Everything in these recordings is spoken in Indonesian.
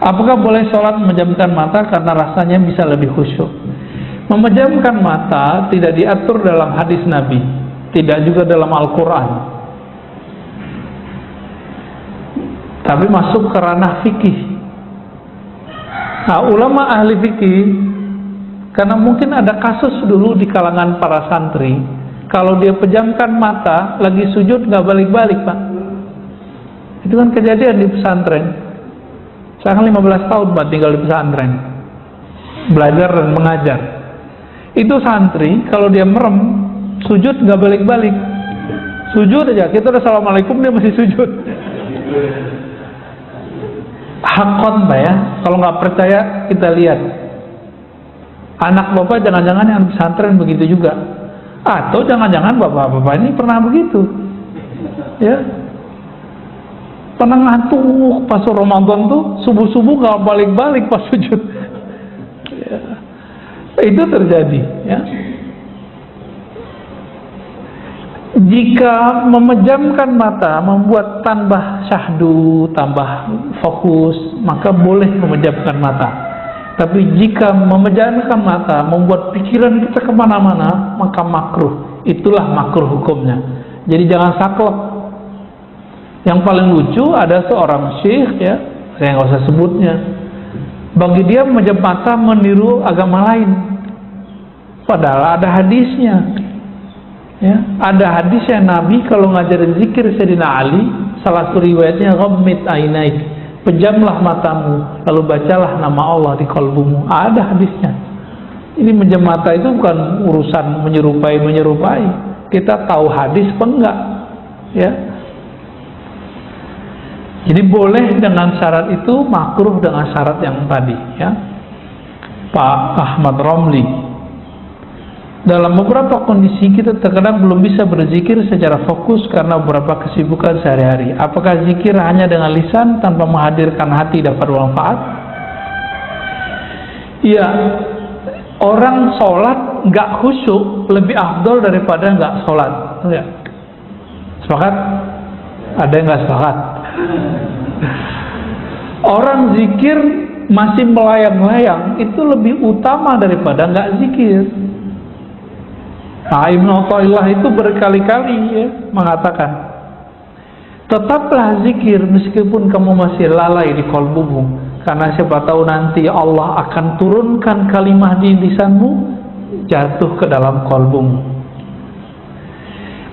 Apakah boleh sholat memejamkan mata karena rasanya bisa lebih khusyuk? Memejamkan mata tidak diatur dalam hadis Nabi, tidak juga dalam Al-Quran, tapi masuk ke ranah fikih. Nah, ulama ahli fikih, karena mungkin ada kasus dulu di kalangan para santri, kalau dia pejamkan mata lagi sujud nggak balik-balik, Pak. Itu kan kejadian di pesantren. Saya kan 15 tahun Pak tinggal di pesantren, belajar dan mengajar. Itu santri kalau dia merem sujud nggak balik-balik, sujud aja. Kita udah assalamualaikum dia masih sujud. Hakon Pak ya. Kalau nggak percaya kita lihat. Anak bapak jangan-jangan yang pesantren begitu juga, atau jangan-jangan bapak-bapak ini pernah begitu, ya. Pernah ngantuk pas Ramadan tuh subuh-subuh nggak balik-balik pas sujud. Ya. Itu terjadi, ya. Jika memejamkan mata membuat tambah syahdu, tambah fokus, maka boleh memejamkan mata. Tapi jika memejamkan mata membuat pikiran kita kemana-mana, maka makruh. Itulah makruh hukumnya. Jadi jangan saklek. Yang paling lucu ada seorang syekh, ya, saya nggak usah sebutnya. Bagi dia memejam mata meniru agama lain. Padahal ada hadisnya. Ya, ada hadisnya Nabi kalau ngajarin zikir Sayyidina Ali, salah satu riwayatnya ghammid ainaik, pejamlah matamu lalu bacalah nama Allah di kalbumu. Ada hadisnya. Ini menjam mata itu bukan urusan menyerupai. Kita tahu hadis apa enggak, ya. Jadi boleh dengan syarat itu, makruh dengan syarat yang tadi, ya. Pak Ahmad Romli, dalam beberapa kondisi kita terkadang belum bisa berzikir secara fokus karena beberapa kesibukan sehari-hari. Apakah zikir hanya dengan lisan tanpa menghadirkan hati dapat bermanfaat? Iya, orang sholat nggak khusyuk lebih afdol daripada nggak sholat. Ya. Sepakat? Ada yang nggak sepakat? Orang zikir masih melayang-layang itu lebih utama daripada nggak zikir. Nah, Ibnu Athaillah itu berkali-kali, ya, mengatakan, tetaplah zikir meskipun kamu masih lalai di qalbumu, karena siapa tahu nanti Allah akan turunkan kalimah di lisanmu jatuh ke dalam qalbumu.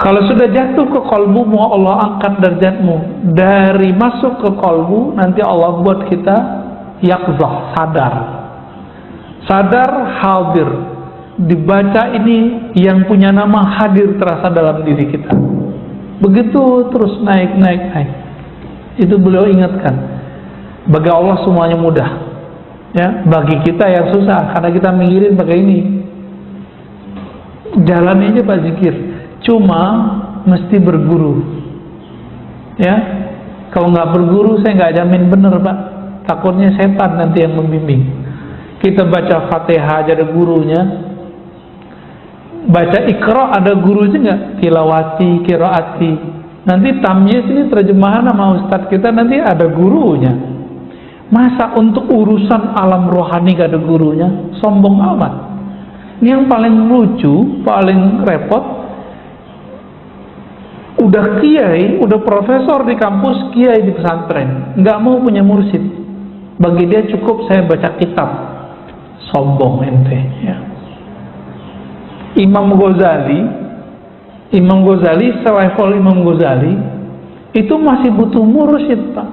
Kalau sudah jatuh ke qalbumu, Allah angkat derajatmu. Dari masuk ke qalbu, nanti Allah buat kita yaqzah, sadar hadir. Dibaca ini yang punya nama hadir terasa dalam diri kita. Begitu terus naik. Itu beliau ingatkan. Bagi Allah semuanya mudah, ya. Bagi kita yang susah karena kita mikirin pakai ini. Jalan aja Pak zikir. Cuma mesti berguru, ya. Kalau nggak berguru saya nggak jamin bener Pak. Takutnya setan nanti yang membimbing. Kita baca Fatihah aja ada gurunya. Baca Iqra ada gurunya nggak? Tilawati, qiraati. Nanti tamyiz ini terjemahan sama ustadz kita nanti ada gurunya. Masa untuk urusan alam rohani gak ada gurunya? Sombong amat. Ini yang paling lucu, paling repot. Udah kiai, udah profesor di kampus, kiai di pesantren, nggak mau punya mursyid. Bagi dia cukup saya baca kitab. Sombong ente, ya. Imam Ghazali selevel Imam Ghazali itu masih butuh mursyid Pak.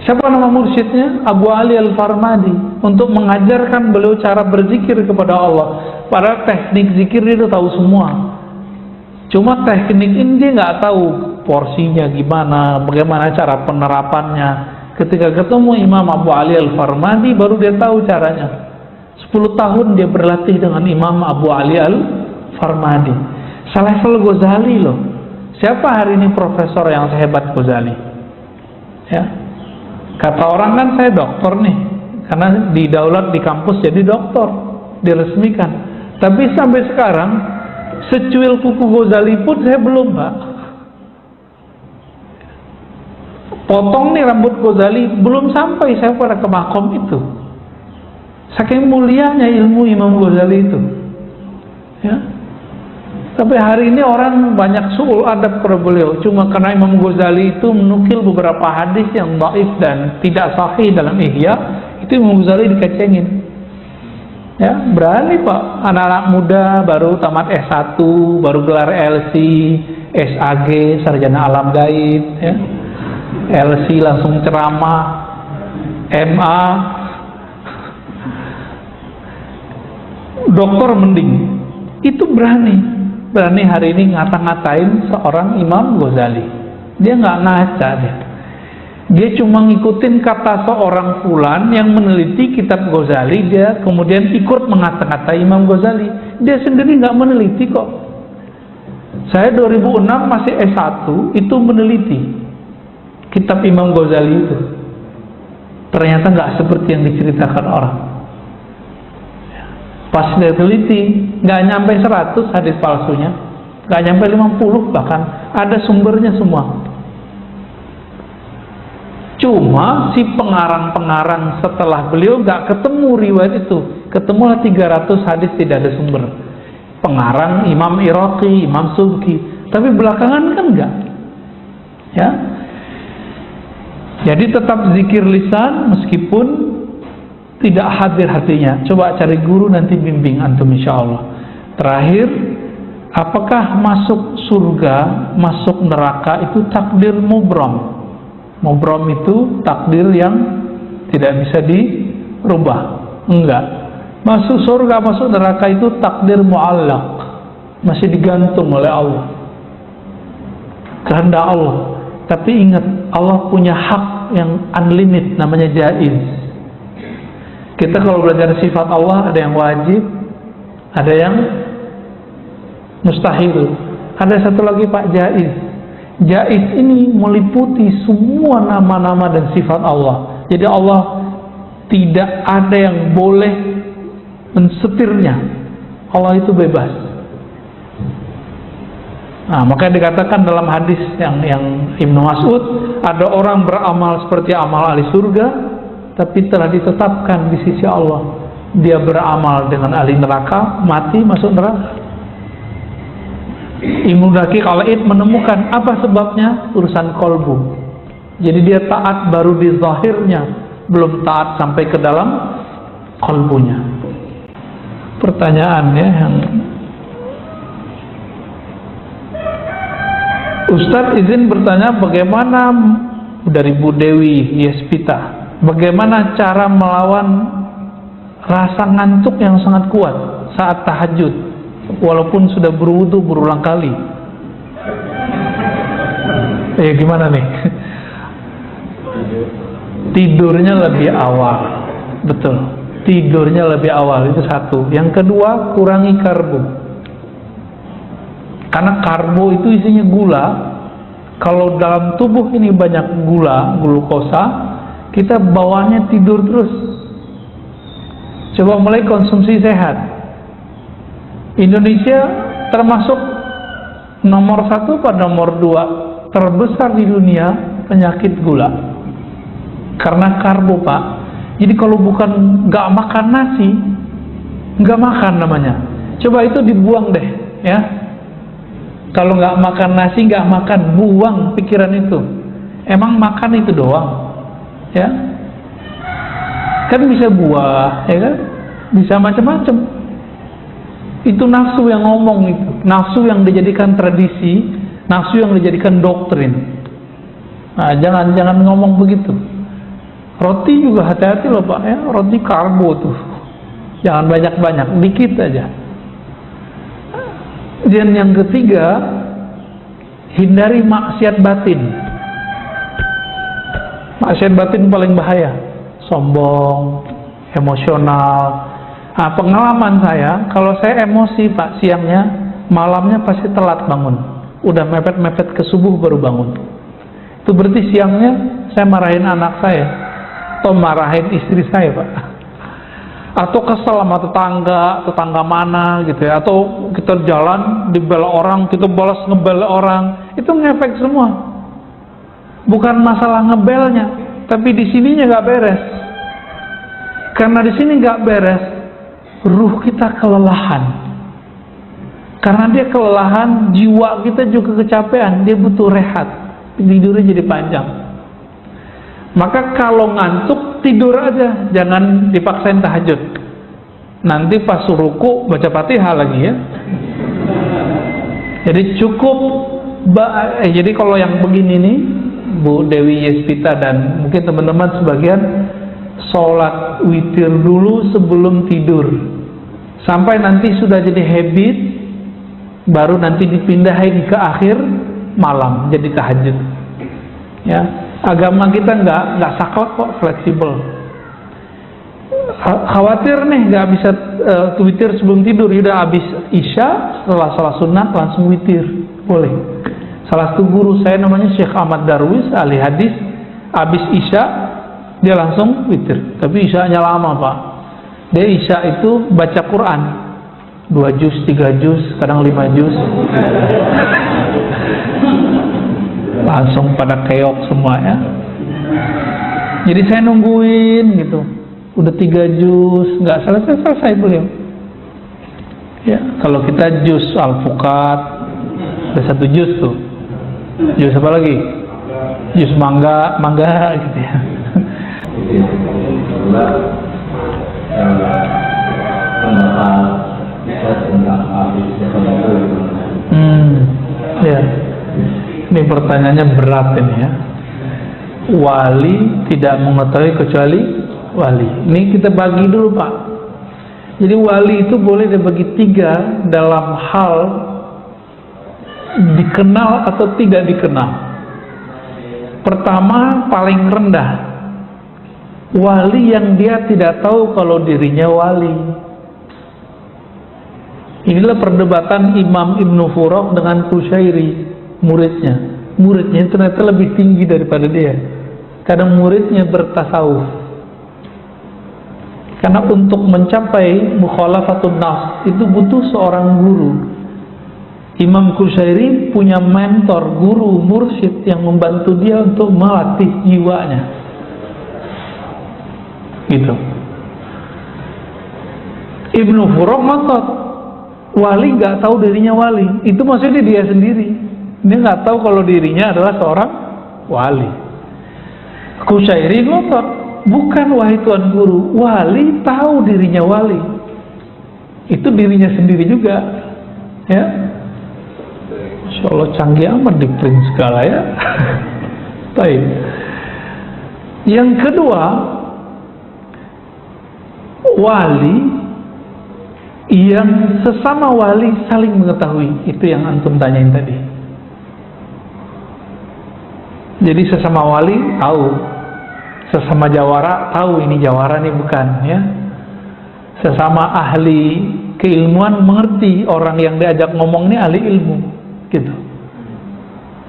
Siapa nama mursyidnya? Abu Ali Al-Farmadi, untuk mengajarkan beliau cara berzikir kepada Allah. Padahal teknik zikir dia tahu semua. Cuma teknik ini dia nggak tahu porsinya gimana, bagaimana cara penerapannya. Ketika ketemu Imam Abu Ali Al-Farmadi baru dia tahu caranya. 10 tahun dia berlatih dengan Imam Abu Ali Al-Farmadi. Selevel Ghazali loh. Siapa hari ini profesor yang sehebat Ghazali? Ya. Kata orang kan saya doktor nih, karena didaulat di kampus jadi doktor, diresmikan. Tapi sampai sekarang secuil kuku Ghazali pun saya belum Pak. potong nih rambut Ghazali, belum sampai saya pada ke makom itu. Saking mulianya ilmu Imam Ghazali itu, ya. Sampai hari ini orang banyak su'ul adab kepada beliau, cuma karena Imam Ghazali itu menukil beberapa hadis yang dhaif dan tidak sahih dalam Ihya, itu Imam Ghazali dikecengin. Ya, berani Pak, anak-anak muda baru tamat S1, baru gelar LC, SAG, sarjana alam gaib, ya. LC langsung ceramah, MA, doktor mending. Itu berani hari ini ngata-ngatain seorang Imam Ghazali. Dia nggak ngaca dia cuma ngikutin kata seorang fulan yang meneliti kitab Ghazali, dia kemudian ikut mengata-ngatai Imam Ghazali. Dia sendiri nggak meneliti kok. Saya 2006 masih S1 itu meneliti kitab Imam Ghazali itu. Ternyata nggak seperti yang diceritakan orang. Pas dia teliti, nggak nyampe 100 hadis palsunya, nggak nyampe 50 bahkan, ada sumbernya semua. Cuma si pengarang-pengarang setelah beliau nggak ketemu riwayat itu, ketemulah 300 hadis tidak ada sumber. Pengarang Imam Iraqi, Imam Subki, tapi belakangan kan enggak. Ya. Jadi tetap zikir lisan meskipun tidak hadir hatinya. Coba cari guru nanti bimbing antum insyaallah. Terakhir, apakah masuk surga, masuk neraka itu takdir mubram? Mubram itu takdir yang tidak bisa dirubah. Enggak. Masuk surga, masuk neraka itu takdir mu'allaq, masih digantung oleh Allah, kehendak Allah. Tapi ingat, Allah punya hak yang unlimited, namanya jaiz. Kita kalau belajar sifat Allah, ada yang wajib, ada yang mustahil, ada satu lagi Pak, jaiz. Jaiz ini meliputi semua nama-nama dan sifat Allah. Jadi Allah tidak ada yang boleh mensetirnya. Allah itu bebas. Nah, maka dikatakan dalam hadis yang Ibnu Mas'ud, ada orang beramal seperti amal ahli surga, tapi telah ditetapkan di sisi Allah dia beramal dengan ahli neraka, mati masuk neraka. Ibnu Daqiq Al-Id menemukan apa sebabnya, urusan kolbu. Jadi dia taat baru di zahirnya, belum taat sampai ke dalam kolbunya. Pertanyaannya yang Ustadz izin bertanya, bagaimana dari Bu Dewi Yespita, bagaimana cara melawan rasa ngantuk yang sangat kuat saat tahajud walaupun sudah berwudu berulang kali? Gimana nih? Tidurnya lebih awal. Betul, tidurnya lebih awal, itu satu. Yang kedua, kurangi karbo. Karena karbo itu isinya gula. Kalau dalam tubuh ini banyak gula, glukosa, kita bawaannya tidur terus. Coba mulai konsumsi sehat. Indonesia termasuk nomor 1 pada nomor 2 terbesar di dunia penyakit gula. Karena karbo Pak. Jadi kalau bukan nggak makan nasi, nggak makan namanya. Coba itu dibuang deh, ya. Kalau nggak makan nasi, nggak makan, buang pikiran itu. Emang makan itu doang, ya? Kan bisa buah, ya kan? Bisa macam-macam. Itu nafsu yang ngomong itu, nafsu yang dijadikan tradisi, nafsu yang dijadikan doktrin. Nah, jangan ngomong begitu. Roti juga hati-hati loh Pak, ya. Roti karbo tuh, jangan banyak-banyak, dikit aja. Dan yang ketiga, hindari maksiat batin. Maksiat batin paling bahaya. Sombong, emosional. Nah, pengalaman saya, kalau saya emosi Pak, siangnya, malamnya pasti telat bangun. Udah mepet-mepet ke subuh baru bangun. Itu berarti siangnya saya marahin anak saya, atau marahin istri saya Pak. Atau kesel sama tetangga mana gitu ya, atau kita jalan dibela orang, kita balas ngebela orang, itu ngefek semua. bukan masalah ngebelnya, tapi di sininya nggak beres. Karena di sini nggak beres, ruh kita kelelahan. Karena dia kelelahan, jiwa kita juga kecapean, dia butuh rehat, tidurnya jadi panjang. Maka kalau ngantuk, tidur aja, jangan dipaksain tahajud. Nanti pas ruku baca Fatihah lagi ya. Jadi cukup, jadi kalau yang begini nih, Bu Dewi Yespita dan mungkin teman-teman sebagian, sholat witir dulu sebelum tidur, sampai nanti sudah jadi habit, baru nanti dipindahin ke akhir malam jadi tahajud. Ya, agama kita nggak saklek kok, fleksibel. Khawatir nih nggak bisa witir sebelum tidur, udah habis isya, setelah salat sunat langsung witir, boleh. Salah satu guru saya namanya Syekh Ahmad Darwis, ahli hadis, habis isya dia langsung witir. Tapi isyanya lama Pak. Dia isya itu baca Quran 2 juz, 3 juz, kadang 5 juz. Langsung pada keok semua ya. Jadi saya nungguin gitu. Udah 3 juz, nggak selesai beliau. Ya, kalau kita juz Al-Fuqat, ada 1 juz tuh. Juz apa lagi? Juz mangga gitu ya. Ya. Ini pertanyaannya berat ini ya. Wali tidak mengetahui kecuali wali. Ini kita bagi dulu Pak. Jadi wali itu boleh dibagi 3 dalam hal dikenal atau tidak dikenal. Pertama, paling rendah, wali yang dia tidak tahu kalau dirinya wali. Inilah perdebatan Imam Ibnu Furaq dengan Qushairi, muridnya. Muridnya ternyata lebih tinggi daripada dia, karena muridnya bertasawuf. Karena untuk mencapai mukhalafatun nafs itu butuh seorang guru. Imam Qushairi punya mentor, guru, mursyid yang membantu dia untuk melatih jiwanya. Gitu. Ibnu Furaq ngotot, wali nggak tahu dirinya wali. Itu maksudnya dia sendiri. Dia nggak tahu kalau dirinya adalah seorang wali. Qushairi ngotot, bukan wahai Tuan Guru, wali tahu dirinya wali. Itu dirinya sendiri juga. Ya. Insya Allah canggih amat di print segala ya. Baik. Yang kedua, wali yang sesama wali saling mengetahui. Itu yang antum tanyain tadi. Jadi sesama wali tahu, sesama jawara tahu ini jawara nih bukan ya. Sesama ahli keilmuan mengerti orang yang diajak ngomong ini ahli ilmu. Gitu.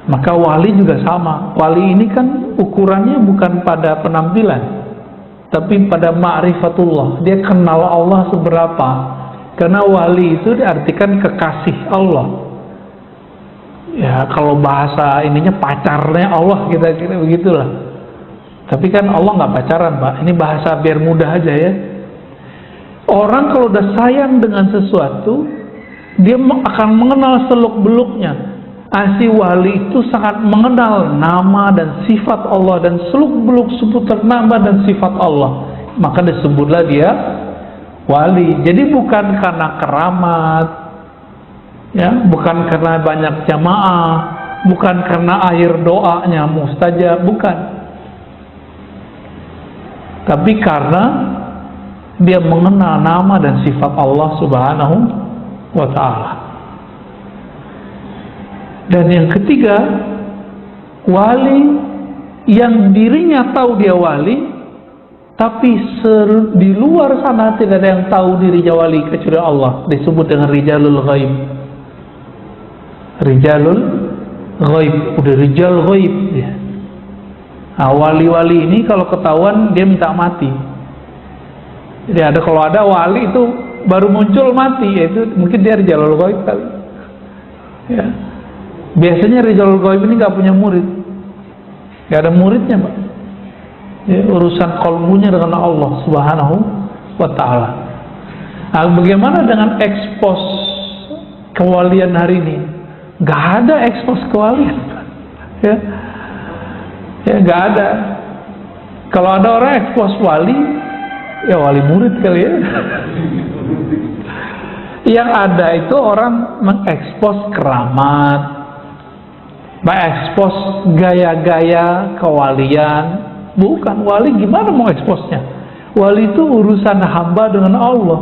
Maka wali juga sama. Wali ini kan ukurannya bukan pada penampilan, tapi pada ma'rifatullah. Dia kenal Allah seberapa. Karena wali itu diartikan kekasih Allah. Ya, kalau bahasa ininya pacarnya Allah, kita kira begitulah. Tapi kan Allah nggak pacaran, Pak. Ini bahasa biar mudah aja ya. Orang kalau udah sayang dengan sesuatu, dia akan mengenal seluk-beluknya. Si wali itu sangat mengenal nama dan sifat Allah dan seluk-beluk seputar nama dan sifat Allah. Maka disebutlah dia wali. Jadi bukan karena keramat, ya, bukan karena banyak jamaah, bukan karena air doanya mustajab, bukan. Tapi karena dia mengenal nama dan sifat Allah Subhanahu wa ta'ala. Dan yang ketiga, wali yang dirinya tahu dia wali, tapi di luar sana tidak ada yang tahu dirinya wali kecuali Allah. Disebut dengan rijalul ghaib. Rijalul ghaib, udah rijal ghaib ya. Nah, wali-wali ini kalau ketahuan dia minta mati. Jadi kalau ada wali itu baru muncul mati, yaitu mungkin dia rijalul ghaib kali. Ya. Biasanya rijalul ghaib ini nggak punya murid. nggak ada muridnya, Pak. Ya, urusan kalbunya dengan Allah Subhanahu wa Ta'ala. Nah, bagaimana dengan ekspos kewalian hari ini? Nggak ada ekspos kewalian, ya, ya nggak ada. Kalau ada orang ekspos wali, ya wali murid kali ya. Yang ada itu orang mengekspos keramat, mengekspos gaya-gaya kewalian. Bukan, wali gimana mau eksposnya? Wali itu urusan hamba dengan Allah.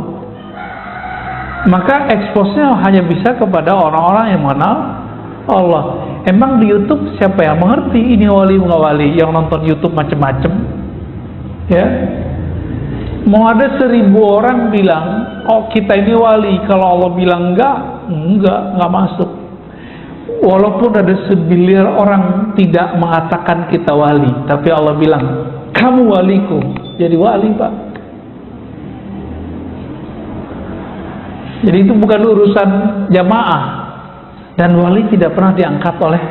Maka eksposnya hanya bisa kepada orang-orang yang mengenal Allah. Emang di YouTube siapa yang mengerti ini wali nggak wali? Yang nonton YouTube macam-macam, ya. Mau ada 1000 orang bilang, oh kita ini wali. Kalau Allah bilang enggak masuk. Walaupun ada 1 biliar orang tidak mengatakan kita wali, tapi Allah bilang, kamu waliku, jadi wali, Pak. Jadi itu bukan urusan jamaah. Dan wali tidak pernah diangkat oleh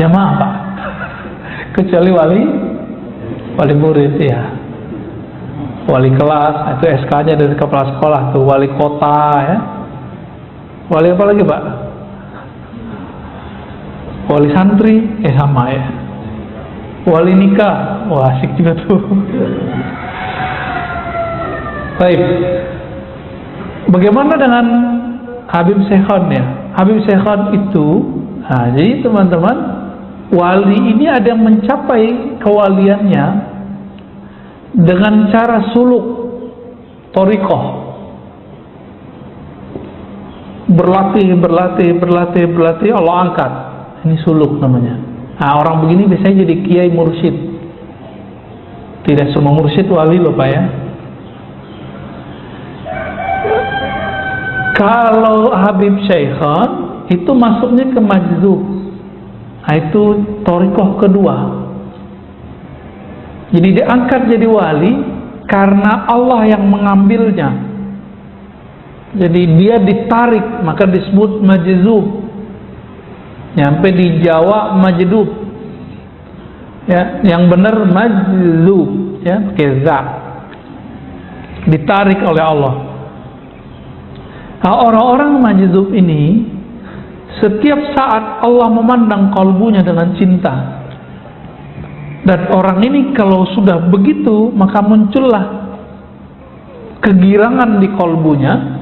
jamaah, Pak. Kecuali wali murid, ya. Wali kelas, itu SK-nya dari kepala sekolah tuh, wali kota, ya. Wali apa lagi, Pak? Wali santri, sama ya. Wali nikah, wah asik juga tuh. Baik. Bagaimana dengan Habib Syekhon ya? Habib Syekhon itu, nah, jadi teman-teman, wali ini ada yang mencapai kewaliannya dengan cara suluk thariqah, berlatih Allah angkat. Ini suluk namanya. Nah, orang begini biasanya jadi kiai mursyid. Tidak semua mursyid wali, Bapak ya. Kalau Habib Syekhon itu masuknya ke majzub. Nah, itu thariqah kedua. Jadi diangkat jadi wali karena Allah yang mengambilnya. Jadi dia ditarik, maka disebut majzub. Nyampe di Jawa majdub, ya, yang benar majzub, ya, pakai za, ditarik oleh Allah. Nah, orang-orang majzub ini setiap saat Allah memandang kalbunya dengan cinta, dan orang ini kalau sudah begitu maka muncullah kegirangan di kalbunya.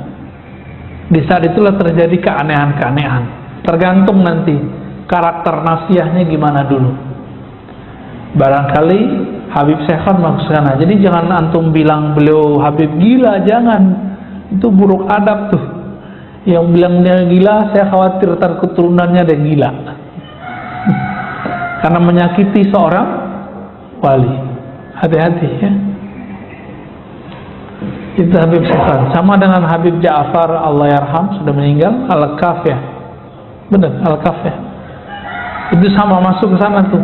Di saat itulah terjadi keanehan-keanehan. Tergantung nanti karakter nasiahnya gimana dulu. Barangkali Habib Syekhon masuk sana. Jadi jangan antum bilang beliau Habib gila, jangan. Itu buruk adab tuh. Yang bilang dia gila, saya khawatir ntar keturunannya ada gila. Karena menyakiti seorang wali. Hati-hati ya. Itu Habib Syekhon. Sama dengan Habib Ja'far Allah yarham, sudah meninggal, Al-Kaf ya. Benar, Al-Kaf ya. Itu sama masuk ke sana tuh.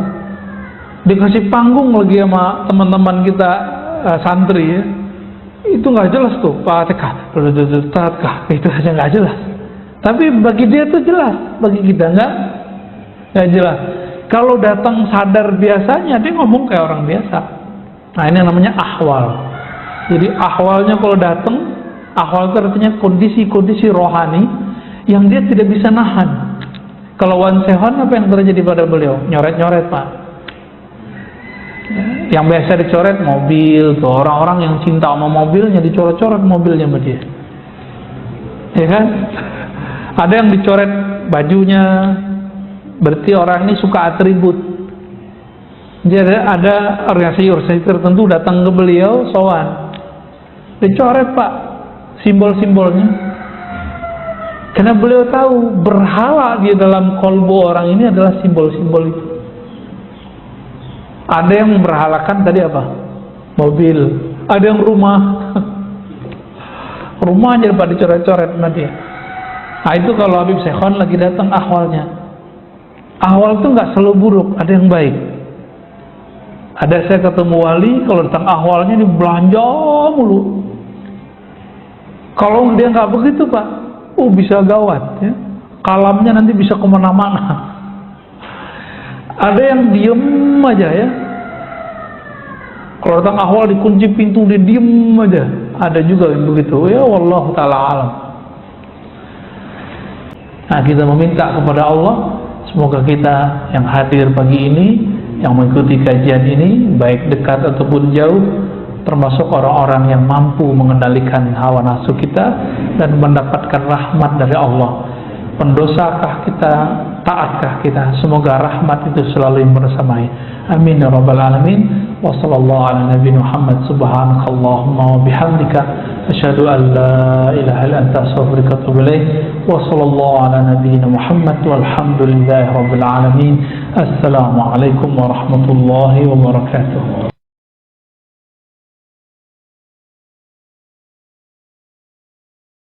Dikasih panggung lagi sama teman-teman kita santri ya. Itu nggak jelas tuh, Fatihah, itu aja nggak jelas. Tapi bagi dia tuh jelas, bagi kita nggak jelas. Kalau datang sadar biasanya dia ngomong kayak orang biasa. Nah, ini yang namanya ahwal. Jadi ahwalnya kalau datang, ahwal itu artinya kondisi-kondisi rohani yang dia tidak bisa nahan. Kalau Wan Sehon apa yang terjadi pada beliau? Nyoret-nyoret, Pak. Yang biasa dicoret mobil, tuh orang-orang yang cinta sama mobilnya dicoret-coret mobilnya sama dia. Ya kan? Ada yang dicoret bajunya, berarti orang ini suka atribut. Jadi ada organisasi tertentu datang ke beliau, sowan, dicoret, Pak, simbol-simbolnya. Karena beliau tahu berhala di dalam kolbu orang ini adalah simbol-simbol itu. Ada yang berhalakan tadi apa? Mobil. Ada yang rumah. Rumahnya pada dicoret-coret sama dia. Nah, itu kalau Habib Syekhon lagi datang ahwalnya. Ahwal itu nggak selalu buruk, ada yang baik. Ada saya ketemu wali, kalau datang ahwalnya ini belanja mulu. Kalau dia nggak begitu, Pak, bisa gawat ya. Kalamnya nanti bisa kemana-mana. Ada yang diem aja ya. Kalau datang ahwal dikunci pintu dia diem aja. Ada juga yang begitu. Ya wallahu ta'ala alam. Nah, kita meminta kepada Allah, semoga kita yang hadir pagi ini, yang mengikuti kajian ini, baik dekat ataupun jauh, termasuk orang-orang yang mampu mengendalikan hawa nafsu kita dan mendapatkan rahmat dari Allah. Pendosakah kita, taatkah kita, semoga rahmat itu selalu bersamai. Amin ya rabbal alamin. Wa sallallahu ala nabiyina Muhammad, subhanakallahumma wa bihamdika, asyhadu an la ilaha illa anta, astaghfiruka wa atubu ilaik. Wa sallallahu ala nabiyina Muhammad walhamdulillahi rabbil alamin. Assalamu alaikum warahmatullahi wabarakatuh.